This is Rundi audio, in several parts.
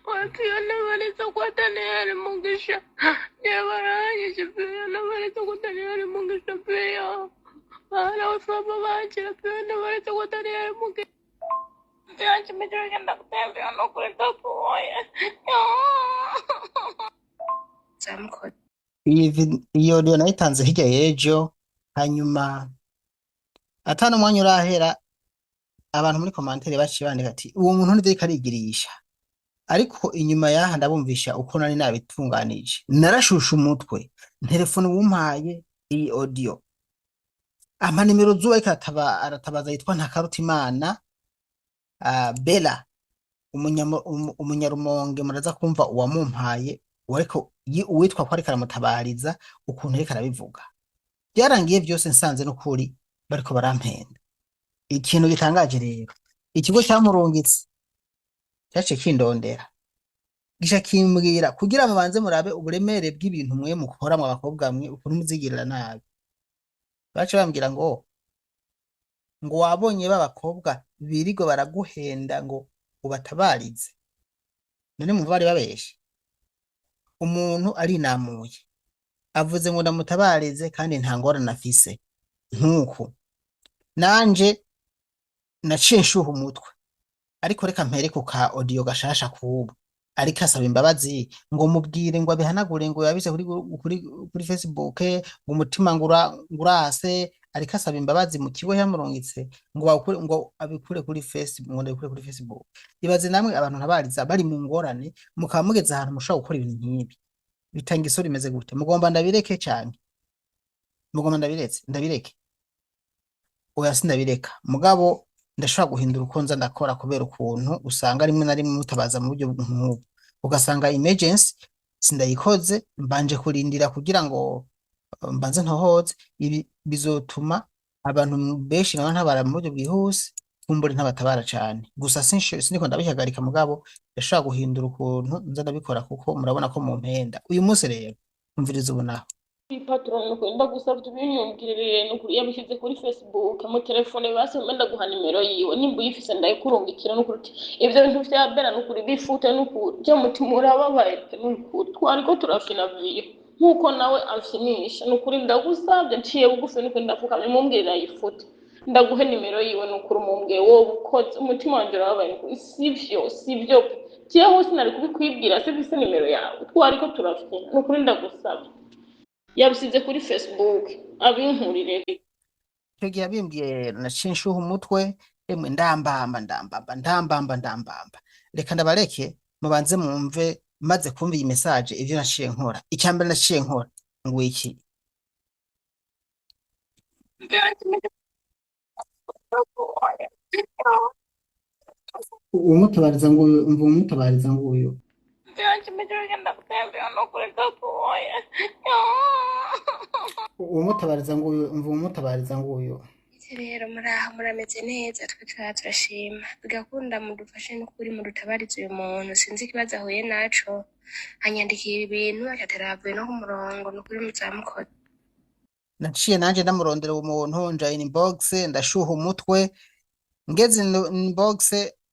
watu wanaweza kuwatania Mungisha yabarangije pia naweza kutania Mungisha pia ana usaba baje pia naweza kutania Mungisha yaje mejoga ndakutembea no kuleta poya samko iyo audio nayitanze hirya y'ejo, hanyuma atanu mwanya urahera abantu muri commentaire baciye bandika ati uwo muntu ntidirika arigirisha, ariko inyuma yaha ndabumvisha uko nari nabitunganije, narashusha umutwe telefone wumpaye iyi audio ama nimero zuwa aratabaza yitwa Ntakarutimana Bella umunyarumonge, muraza kumva uwamumpaye ariko uwitwa ko ari karamutabariza ukuntu reka arabivuga. Byarangiye byose nsanze no kuri bariko barampenda. Ikintu gitangaje rero, ikigo cyamurungitse cyace kindondera gisha kimbwira kugira mubanze murabe uburemere bw'ibintu mwe mukora mu bakobwa mwe ukuntu muzigirira nabi. Bace bambwira ngo wabonye b'abakobwa birigo baraguhenda ngo ubatabarize. None mu bari babeshe. Umuntu ari namuye avuze ngo ndamutabarize kandi nta ngorane afise, nkuko nanje naciye nshuha umutwe, ariko reka mpere ku ka audio gashasha kubu ariko asaba imbabazi ngo mubwire ngo abihanagure ngo yabize kuri Facebook ngo umutima ngurase, ariko asaba imbabazi mu kigo yamurungitse ngo abikure kuri Facebook, ngo ndabikure kuri Facebook. Ibaze namwe abantu ntabariza bari mu ngorane mukaba mugeze ahantu mushaka gukora ibintu nk'ibi, bitanga isuri imeze gute? Mugomba ndabireke cyane, mugomba ndabireke oya sindabireka, mugabo ndashobora guhindura uko nza ndakora kubera ukuntu usanga rimwe na rimwe mutabaza mu buryo nk'ubu, ugasanga emergency sindayikoze mbanje kurindira kugira ngo mbanze ntohoze. Ibi bizotuma abantu benshi nabo ntabara mu buryo bwihuse, kumbure ntabatabara cyane. Gusa siniko ndabihagarika, mugabo ndashobora guhindura ukuntu nza ndabikora kuko murabona ko mu mpenda uyu munsi rero umviriza ubunaho patron ko ndagusabye ibinyumvire n'ukuri yabishyize kuri Facebook mu telefone basema ndaguha nimero yiwe nimba uyifise ndayikurungikira n'ukuri ivyo bintu vya Bella n'ukuri bifute n'ukuri cyo mutima urababaye n'ukuri twariko turafina vyo nkuko nawe afinisha n'ukuri ndagusabye nciye bugufi n'ukuri ndavuga mumbwirira yifute ndaguhe nimero yiwe n'ukuri mumbwiye wowe ukoze umutima wanje urababaye n'ukuri sivyo cyo hose nari kubikwibwira sivise nimero yawe twariko turafina n'ukuri ndagusabye yabisize kuri Facebook abinkurire. icyo gihe abimbwiye naciye nshuha umutwe, emwe ndambamba reka ndabareke mubanze mwumve, maze kumva iyi message ivyo naciye nkora. Icyambere naciye nkora ngo iki umutabariza ngo uyu umutabariza ngo uyu rero muraho murameze neza, twe turashima bigakunda mudufashe n'ukuri mudutabarize uyu muntu sinzi ikibazo ahuye naco, anyandikira ibintu ataravuye no ku murongo n'ukuri muzamukora. naciye nanje ndamurondera umuntu nja inbox ndashuha umutwe, ngeze inbox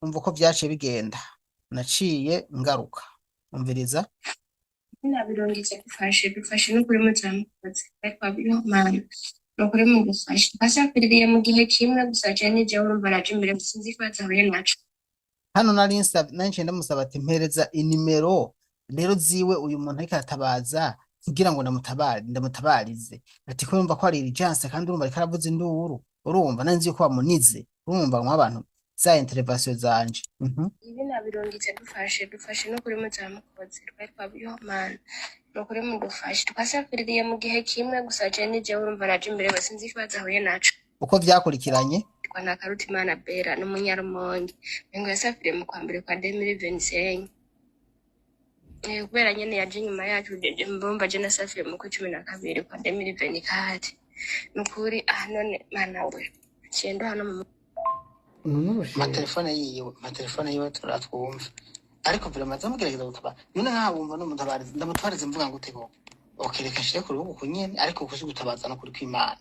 umva uko vyaciye bigenda, naciye ngaruka umviriza nabirongeze dufashe n'ukuri muzamukoze ariko abiriho mana n'ukuri mugufashe twasafiriye mu gihe kimwe gusa cyane je urumva naje imbere sinzi ikibazo ahuye naco. hano nanje ndamusaba ati mpereza inimero rero ziwe uyu muntu ariko aratabaza kugira ngo ndamutabarize, ati ko yumva ko ari urgence kandi urumva ariko aravuza induru, urumva nanzi ko bamunize, urumva nk'abantu za intervention zanje. Ibi nabirongeze dufashe n'ukuri muzamukoze ariko abiriho mana n'ukuri mugufashe twasafiriye mu gihe kimwe gusa cyane je urumva naje imbere sinzi ikibazo ahuye naco. Uko vyakurikiranye kwa Ntakarutimana Bella n'umunyarumonge ngo yasafiriye mu kwambere kwa 2025 kubera nyene yaje nyuma yacu mbomba je nasafiriye mu kwa 12 kwa 2024 n'ukuri none mana we cyendo hano mu amatelefone yiwe turatwumva, ariko vraiment zamugerageza gutaba none nkabumva n'umutabariza ndamutabariza mvuga ngo utego okereka shire ku rubuga kunyene, ariko kuzi gutabaza no kuri kw'Imana.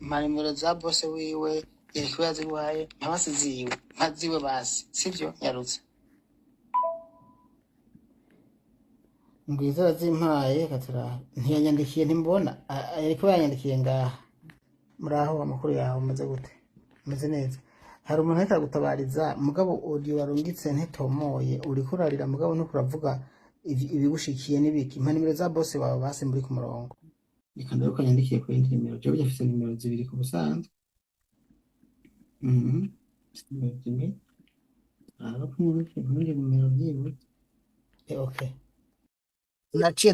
Nimero za boss wiwe yerekuye aziwaye mpabasi ziwe mpaziwe basi sivyo nyarutse ngwiza arazimpaye katira ntiyanyandikiye ntimbona ariko yanyandikiye ngaha muraho amakuru yawe umeze gute umeze neza hari umuntu ariko aragutabariza mugabo audio warungitse ntitomoye uriko urarira mugabo nuko uravuga ibigushikiye n'ibiki mpa nimero za boss wawe basi muri ku murongo reka ndaruko yandikiye ku yindi nimero jewe byafise nimero zibiri ku busanzwe nimero zibiri araho kumurika muri nimero yiwe okay naciye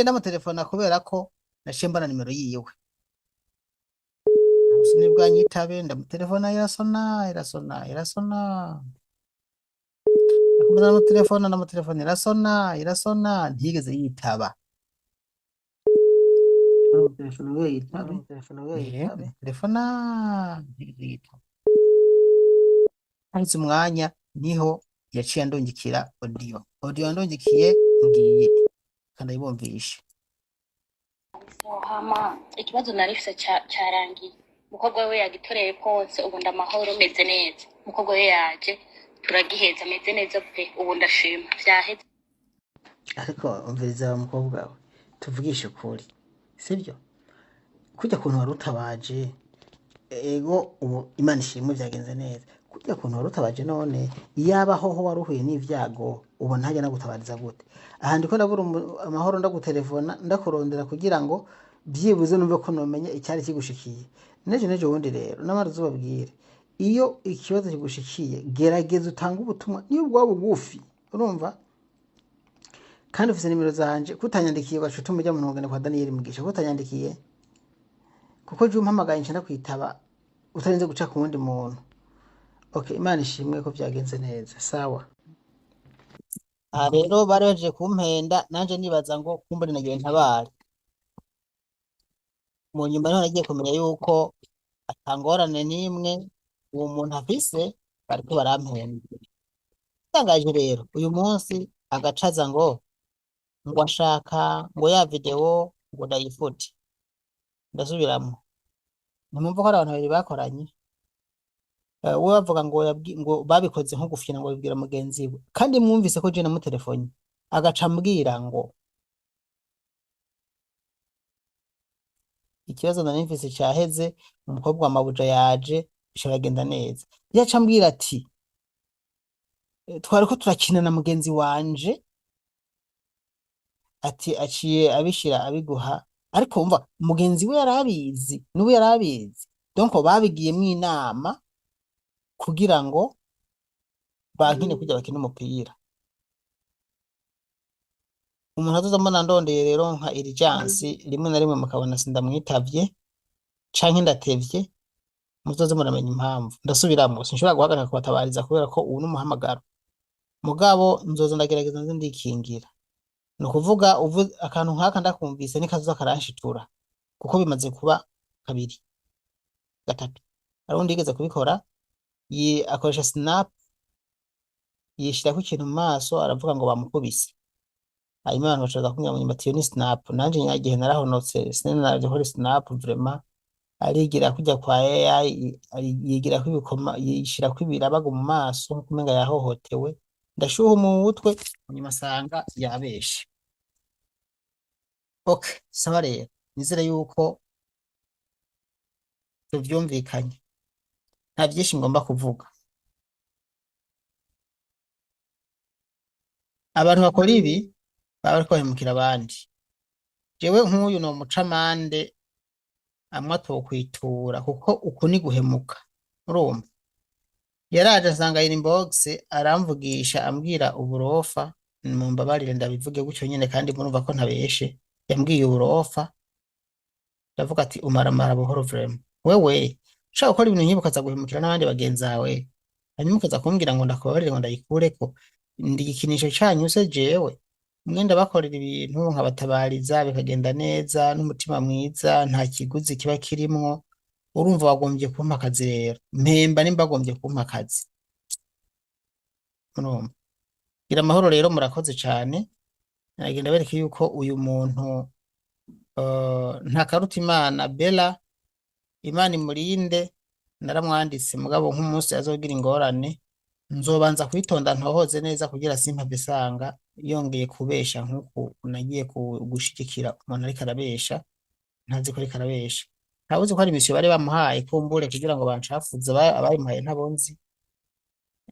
ndamutelefona kubera ko naciye mbona nimero yiwe sinibwa nyitabe ndamutelefona irasona nakomeza ndamutelefona irasona ntigeze yitaba telefona ntigeze yitaba hahise umwanya niho yaciye andungikira audio ndungikiye ngiye kandi ayibumvishe hama ikibazo narifise cyarangiye umukobwa we yagitoreye konse ubu ndamahoro meze neza umukobwa we yaje turagiheza meze neza pe ubu ndashima vyaheze ariko umviriza wa mukobwa we tuvugishe ukuri sibyo kujya kuntu warutabaje ego ubu Imana ishimwe vyagenze neza kujya kuntu warutabaje none yabaho ho waruhuye n'ivyago ubu ntajya nagutabariza gute aha ndiko ndabura amahoro ndagutelefona ndakurondera kugira ngo byibuze numve ko nomenye icyari kigushikiye nejo wundi rero n'amaruzo babwire iyo ikibazo kigushikiye gerageza utanga ubutumwa niyo bwa bugufi urumva kandi ufise nimero zanje kutanyandikiye gacuta umujya mu ntugane kwa Daniel Mugisha kutanyandikiye kuko je umpamagaye nshaka kwitaba utarinze guca ku wundi muntu okay Imana ishimwe ko vyagenze neza sawa rero bari baje kumpenda nanje nibaza ngo kumbura nagiye ntabare mu nyuma niho nagiye kumenya yuko atangorane n'imwe uwo muntu afise bariko barampenda tangaje rero uyu munsi agacaza ngo ashaka ngo ya video ngo ndayifute ndasubiramo nimumva ko ari abantu babiri bakoranye we bavuga ngo babikoze nko gufyina ngo bibwira mugenzi we kandi mwumvise ko je na mu telefone agaca ambwira ngo ikibazo nanimvise cyaheze umukobwa wa mabuja yaje biragenda neza yaca ambwira ati twari ko turakina na mugenzi wanje ati aciye abishira abiguha ariko umva mugenzi we yarabizi n'ubu yarabizi donc babigiyemo inama kugira ngo bankine kujya bakina umupira umuntu azozambona ndondeye rero nka urgence rimwe na rimwe mukabona sindamwitavye canke ndatevye muzoze muramenya impamvu ndasubiramo sinshobora guhagarika kubatabariza kubera ko ubu n'umuhamagaro mugabo nzoza ndagerageza nze ndikingira no kuvuga uvu akantu nkaka ndakumvise nikazoza karanshyitura kuko bimaze kuba kabiri gatatu arundi yigeze kubikora akoresha snap yishira ku kintu mu maso aravuga ngo bamukubise hanyuma abantu bashaka kunyura mu nyuma ni snap nanje nyagihe narahonotse sinanaje kuri snap vraiment arigira kujya kwa AI yigira kwibikoma yishira kwibirabaga mu maso kumenga yahohotewe ndashuha mu mutwe nyuma sanga yabeshe okay sawa rero nizere yuko tuvyumvikanye nta byinshi ngomba kuvuga abantu bakora ibi baba bariko bahemukira abandi jewe nk'uyu no mucamande amwe atokwitura kuko uku ni guhemuka urumva yaraje asanga inbox aramvugisha ambwira uburofa mumbabarire ndabivuge gutyo nyene kandi murumva ko ntabeshe yambwiye uburofa ndavuga ati umaramara buhoro vraiment wewe ushaka gukora ibintu nkibi ukaza guhemukira n'abandi bagenzi bawe hanyuma ukaza kumbwira ngo ndakubabarire ngo ndayikureko ndi igikinisho canyu se jewe mwenda bakorera ibintu nkabatabariza bikagenda neza n'umutima mwiza nta kiguzi kiba kirimwo urumva wagombye kumpa akazi rero mpemba nimba agombye kumpa akazi urumva gira amahoro rero murakoze cane nagenda bereke yuko uyu muntu nta karuta Imana Bella Imana imurinde naramwanditse mugabo nk'umunsi azogira ingorane nzobanza kwitonda ntohoze neza kugira simpave isanga yongeye kubesha nk'uku nagiye gushigikira umuntu ariko arabesha ntazi ko ariko arabesha ntabuzi ko ari imisiyo bari bamuhaye kumbure kugira ngo bancafuze abayimuhaye ntabonzi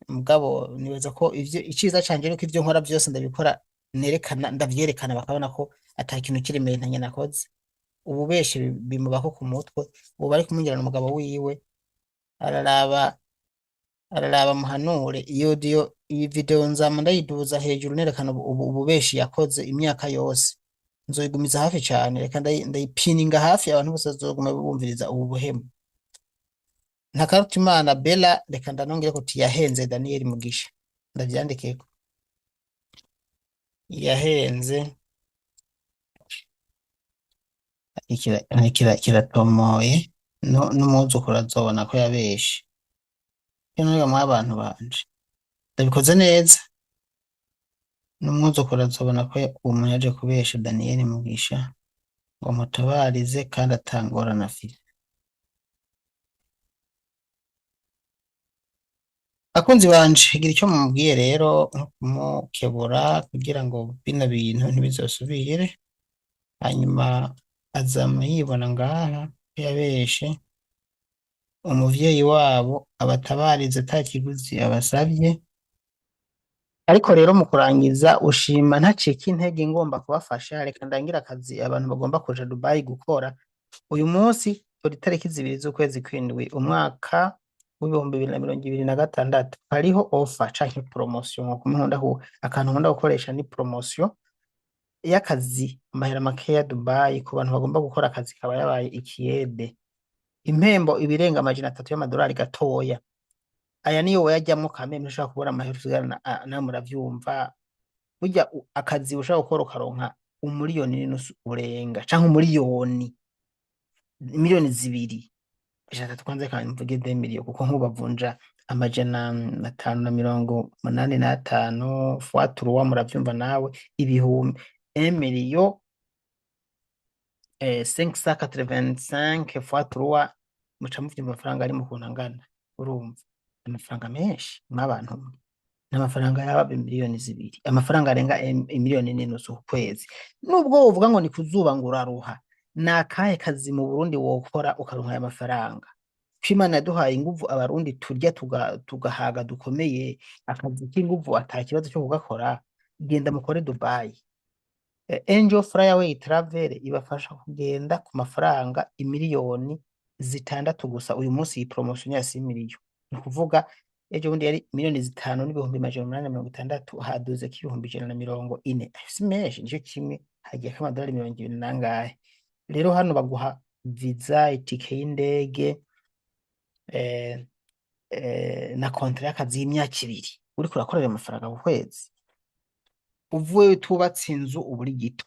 mugabo nibaza ko ivyo iciza canje nuko ivyo nkora byose ndabikora ndavyerekana bakabona ko ata kintu kiri imbere ntanye nakoze ububeshi bimubako ku mutwe ubu bari kumwinjirana umugabo wiwe araraba muhanure iyi video nzama ndayiduza hejuru nerekana ububeshi yakoze imyaka yose nzoyigumiza hafi cyane reka ndayipininga hafi abantu bose bazoguma bumviriza ubu buhemu Ntakarutimana Bella reka ndanongere ko yahenze Daniel Mugisha ndavyandikeko yahenze kiratomoye n'umwuzukuru azobona ko yabeshe kino mwa abantu banje ndabikoze neza n'umwuzukuru azobona ko umuntu yaje kubesha Daniel Mugisha ngo mutabarize kandi atangorana afite akunzi banje igira icyo mumubwiye rero nko kumukebura kugira ngo bino bintu ntibizosubire hanyuma azama yibona ngaha ko yabeshe umuvyeyi wabo abatabarize ata kiguzi abasavye ariko rero mu kurangiza ushima ntacika intege ngomba kubafasha reka ndangira akazi abantu bagomba kuja Dubai gukora uyu munsi turi tariki 2 z'ukwezi kwindwi umwaka w'ibihumbi 2026 hariho offer canke promotion nko nkunda akantu nkunda gukoresha ni promotion y'akazi amahera make ya Dubai ku bantu bagomba gukora akazi kaba yabaye ikiyede impembo ibirenga amajana 3 y'amadolari gatoya aya niyo wayajyamo kameme ushaka kubona amahera usigana na muravyumva burya akazi ushaka gukora ukaronka umiliyoni n'inusu urenga canke umiliyoni miliyoni 2 ijana twanze kandi mvuge 2 miliyoni kuko nk'ubavunja amajana 585 fois 3 muravyumva nawe ibihumbi 1 million 585 fois 3 muca muvyumva amafaranga ari mu kuntu angana urumva amafaranga menshi n'abantu n'amafaranga yaba miliyoni 2 amafaranga arenga miliyoni n'inusu ku kwezi nubwo uvuga ngo ni kuzuba ngo uraruha nakahe kazi mu Burundi wokora ukaronka aya mafaranga Imana yaduhaye inguvu abarundi turya tugahaga dukomeye akazi k'inguvu atakibazo cyo kugakora genda mukore Dubai Angel Flyaway Travel ibafasha kugenda ku mafaranga imiliyoni 6 gusa uyu munsi iyi promotion ya 6 miliyoni ni kuvuga ejo bundi yari miliyoni 5 n'ibihumbi 860 haduze k'ibihumbi 140 si menshi nico kimwe hagiye k'amadolari 20 nangahe rero hano baguha visa itike y'indege na kontra y'akazi y'imyaka 2 uriko urakorera amafaranga ku kwezi uvuye tubatse inzu uburi gito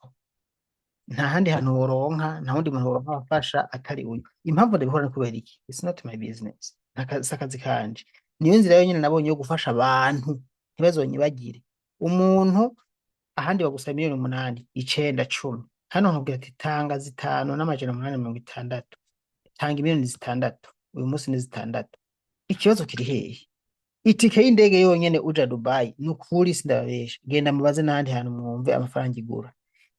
nta handi hantu woronka nta wundi muntu woronka abafasha atari uyu impamvu ndabikora kubera iki it's not my business akazi kanje niyo nzira yonyine nabonye yo gufasha abantu ntibazonyibagire umuntu ahandi bagusaba miliyoni 8 9 10 hano nkubwira ati tanga 5 n'amajana 860 tanga miliyoni 6 uyu munsi ni 6 ikibazo kiri hehe itike y'indege yonyene uja Dubai nukuri sindabesha genda mubaze n'ahandi hantu mwumve amafaranga igura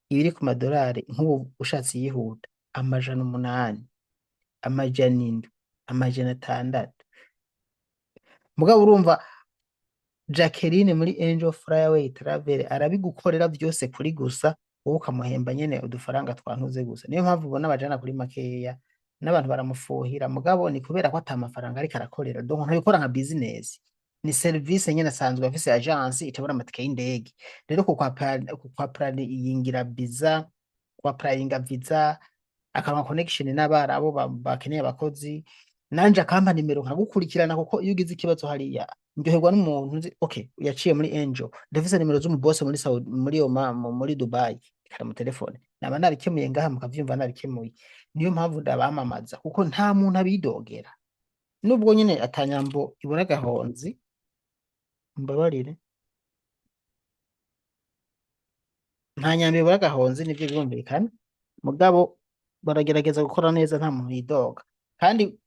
ibiri ku madolari nk'ubu ushatse yihuta amajana 8 amajana 7 amajana 6 mugabo urumva Jacqueline muri Angel Flyaway Travel arabigukorera byose kuri gusa wowe ukamuhemba nyene udufaranga twantuze gusa niyo mpamvu ubona abajana kuri makeya n'abantu baramufuhira mugabo ni kubera ko atamafaranga ariko arakorera donc ntabikora nka business ni service nyene asanzwe afise agence itabura amatike y'indege rero kwa plan yingira visa kwa playinga visa akaronka connection n'abarabo bakeneye abakozi nanje akampa nimero nkagukurikirana kuko iyo ugize ikibazo hariya ndyoherwa n'umuntu nzi okay yaciye muri Angel ndafise nimero z'umubose muri Saudi muri Dubai mu telefone naba nabikemuye ngaha mukavyumva nabikemuye niyo mpamvu ndabamamaza kuko nta muntu abidogera nubwo nyine atanyambo ibona gahonzi mbabarire nta nyambo ibona gahonzi nivyo birumvikana mugabo baragerageza gukora neza nta muntu yidoga kandi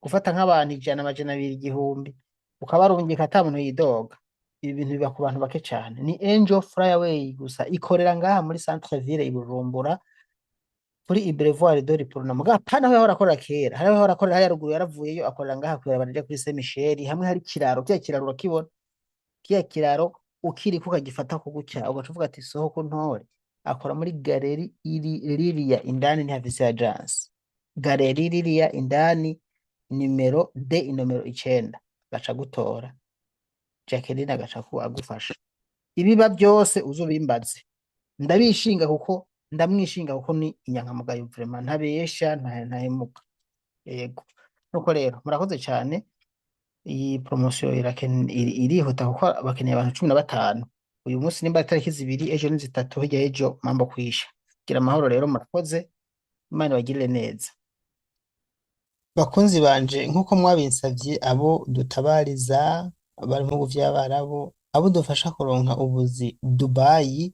gufata nk'abantu 100 amajana 2 igihumbi ukabarungika ata muntu yidoga. Ibi bintu biba ku bantu bake cane. Ni Angel Flyaway gusa ikorera ngaha muri centre ville i Bujumbura kuri Ibrevvoir de Ripuruna muga pana aho yahora akorera kera, hariho yahora akorera hariya ruguru yaravuyeyo akorera ngaha kw'ibarabara rija kuri Saint Michel, hamwe hari ikiraro, kiya kiraro urakibona, kiya kiraro ukiriko ukagifata ku gutya ugaca uvuga ati sohoka untore. Akora muri galeri ririya indani ni havise agence, galeri ririya indani nimero D inomero 9 gaca gutora, Jacqueline agaca agufasha. Ibiba byose uzobimbaze, ndabishinga kuko ndamwishinga kuko ni inyankamugayo vraiment, ntabesha ntahemuka. Yego nuko rero murakoze cyane. Iyi promotion irihuta kuko bakeneye abantu 15. Uyu munsi nimba tariki 2, ejo ni 3, hirya ejo mambo kwisha. Gira amahoro rero, murakoze, Imana bagirire neza. Bakunzi banje, nkuko mwabinsavye, abo dutabariza bari mu bihugu vy'Abarabu, abo dufasha kuronka ubuzi Dubai,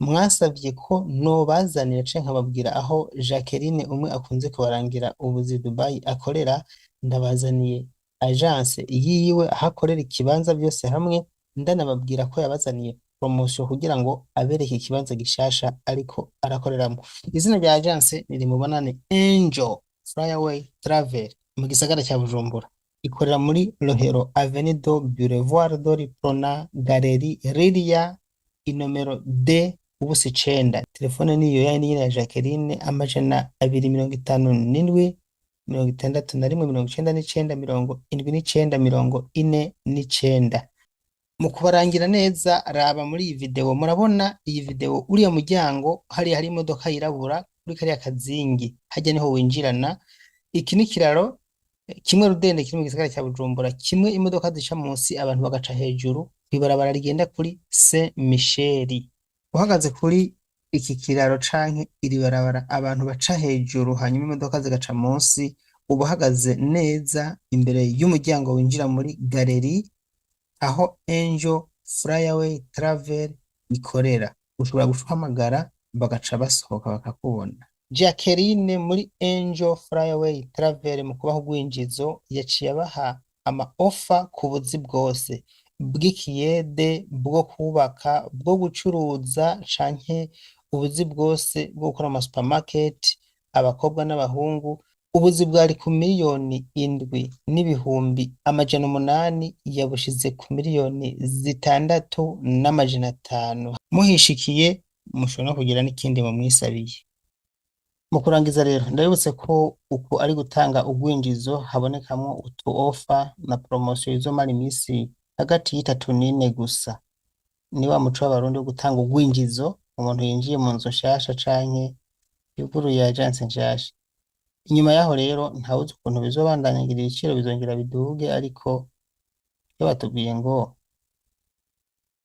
mwasavye ko nobazanira canke nkababwira aho Jacqueline umwe akunze kubarangira ubuzi Dubai akorera. Ndabazaniye agence yiwe aho akorera ikibanza byose hamwe, ndanababwira ko yabazaniye promotion kugira ngo abereke ikibanza gishasha ariko arakoreramo. Izina rya agence nirimubonane Angel Flyaway Travel mu gisagara cya Bujumbura, ikorera muri Rohero Avenue do Boulevard do Ripona Galerie ririya inomero D ubusa 9. Telefone niyo ya Jacqueline 257 61 mu kubarangira neza. Raba muri iyi video, murabona iyi video, uriya muryango hari imodoka yirabura kuri kariya kazingi, hajya niho winjirana. Iki ni kiraro kimwe rudende kiri mu gisagara cya Bujumbura, kimwe imodoka zica munsi abantu bagaca hejuru kwibarabara rigenda kuri Saint Michel. Uhagaze kuri iki kiraro canke iri barabara abantu baca hejuru hanyuma imodoka zigaca munsi, uba uhagaze neza imbere y'umuryango winjira muri galeri aho Angel Flyaway Travel ikorera. Ushobora guhamagara bagaca basohoka bakakubona. Jacqueline muri Angel Flyaway Travel mu kubaho gwinjizo yaciye abaha ama offer ku buzi bwose bw'ikiyede, bwo kubaka, bwo gucuruza canke ubuzi bwose bwo gukora ama supermarket, abakobwa n'abahungu. Ubuzi bwari ku 7,800,000 yabushize ku 6,500,000. Muhishikiye mushobora no kugira n'ikindi mu mwisabiye. Mu kurangiza rero ndabibutse ko uko ari gutanga ugwinjizo habonekamwo utu offer na promotion izomara imisi hagati y'3 n'4 gusa. Ni wa muco w'abarundi wo gutanga ugwinjizo umuntu yinjiye mu nzu nshasha canke yuguruye agence nshasha. Inyuma yaho rero ntawuzi ukuntu bizobandanya, ibiciro bizongera biduge, ariko iyo batubwiye ngo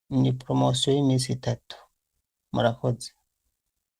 ni promotion y'imisi 3. Murakoze.